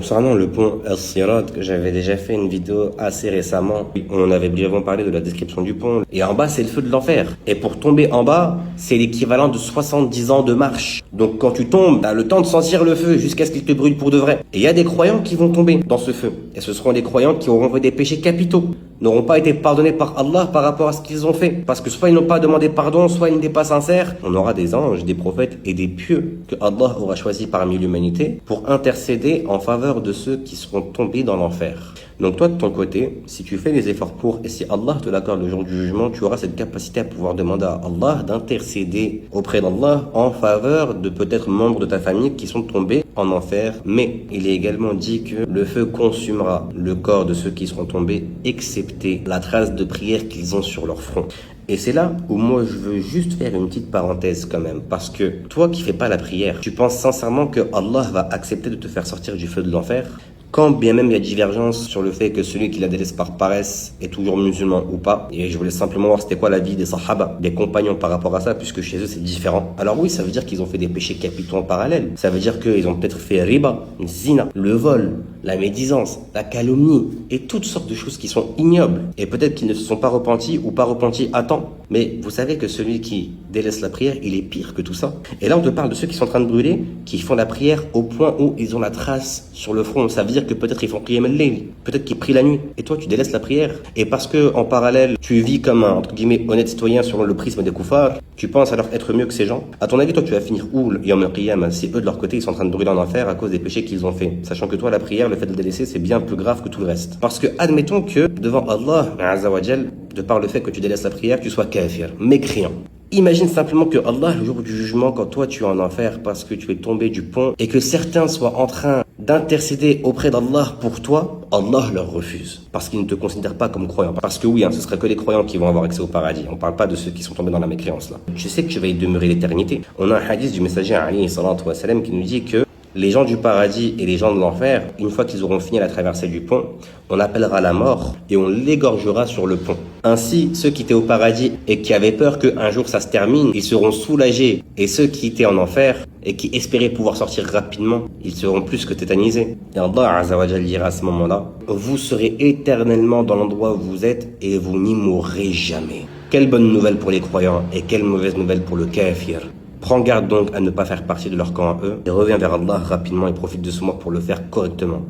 Concernant le pont As-Sirat, que j'avais déjà fait une vidéo assez récemment, on avait brièvement parlé de la description du pont. Et en bas, c'est le feu de l'enfer. Et pour tomber en bas, c'est l'équivalent de 70 ans de marche. Donc quand tu tombes, t'as le temps de sentir le feu jusqu'à ce qu'il te brûle pour de vrai. Et il y a des croyants qui vont tomber dans ce feu. Et ce seront des croyants qui auront fait des péchés capitaux, n'auront pas été pardonnés par Allah par rapport à ce qu'ils ont fait. Parce que soit ils n'ont pas demandé pardon, soit ils n'étaient pas sincères. On aura des anges, des prophètes et des pieux que Allah aura choisi parmi l'humanité pour intercéder en faveur de ceux qui seront tombés dans l'enfer. Donc toi, de ton côté, si tu fais les efforts pour, et si Allah te l'accorde le jour du jugement, tu auras cette capacité à pouvoir demander à Allah d'intercéder auprès d'Allah en faveur de peut-être membres de ta famille qui sont tombés en enfer. Mais il est également dit que le feu consumera le corps de ceux qui seront tombés, excepté la trace de prière qu'ils ont sur leur front. Et c'est là où moi je veux juste faire une petite parenthèse quand même, parce que toi qui fais pas la prière, tu penses sincèrement que Allah va accepter de te faire sortir du feu de l'enfer? Quand bien même il y a divergence sur le fait que celui qui la délaisse par paresse est toujours musulman ou pas, et je voulais simplement voir c'était quoi l'avis des sahaba, des compagnons par rapport à ça, puisque chez eux c'est différent. Alors oui, ça veut dire qu'ils ont fait des péchés capitaux en parallèle. Ça veut dire qu'ils ont peut-être fait riba, zina, le vol, la médisance, la calomnie, et toutes sortes de choses qui sont ignobles. Et peut-être qu'ils ne se sont pas repentis ou pas repentis à temps. Mais vous savez que celui qui délaisse la prière, il est pire que tout ça. Et là on te parle de ceux qui sont en train de brûler, qui font la prière au point où ils ont la trace sur le front. Ça veut dire que peut-être ils font qiyam al-layl, peut-être qu'ils prient la nuit, et toi tu délaisses la prière. Et parce que en parallèle tu vis comme un entre guillemets honnête citoyen selon le prisme des koufars, tu penses alors être mieux que ces gens. À ton avis, toi tu vas finir où yawm al-qiyam si eux de leur côté ils sont en train de brûler en enfer à cause des péchés qu'ils ont fait, sachant que toi la prière, le fait de le délaisser, c'est bien plus grave que tout le reste. Parce que admettons que devant Allah azza wa jal, de par le fait que tu délaisses la prière, tu sois kafir, mécréant. Imagine simplement que Allah, le jour du jugement, quand toi tu es en enfer parce que tu es tombé du pont et que certains soient en train d'intercéder auprès d'Allah pour toi, Allah leur refuse. Parce qu'ils ne te considèrent pas comme croyant. Parce que oui, ce serait que les croyants qui vont avoir accès au paradis. On parle pas de ceux qui sont tombés dans la mécréance là. Je sais que tu vas y demeurer l'éternité. On a un hadith du messager Ali sallallahu wa sallam qui nous dit que les gens du paradis et les gens de l'enfer, une fois qu'ils auront fini la traversée du pont, on appellera la mort et on l'égorgera sur le pont. Ainsi, ceux qui étaient au paradis et qui avaient peur qu'un jour ça se termine, ils seront soulagés. Et ceux qui étaient en enfer et qui espéraient pouvoir sortir rapidement, ils seront plus que tétanisés. Et Allah Azza wa Jalla dira à ce moment-là, vous serez éternellement dans l'endroit où vous êtes et vous n'y mourrez jamais. Quelle bonne nouvelle pour les croyants et quelle mauvaise nouvelle pour le kafir. Prends garde donc à ne pas faire partie de leur camp à eux et reviens vers Allah rapidement et profite de ce mois pour le faire correctement.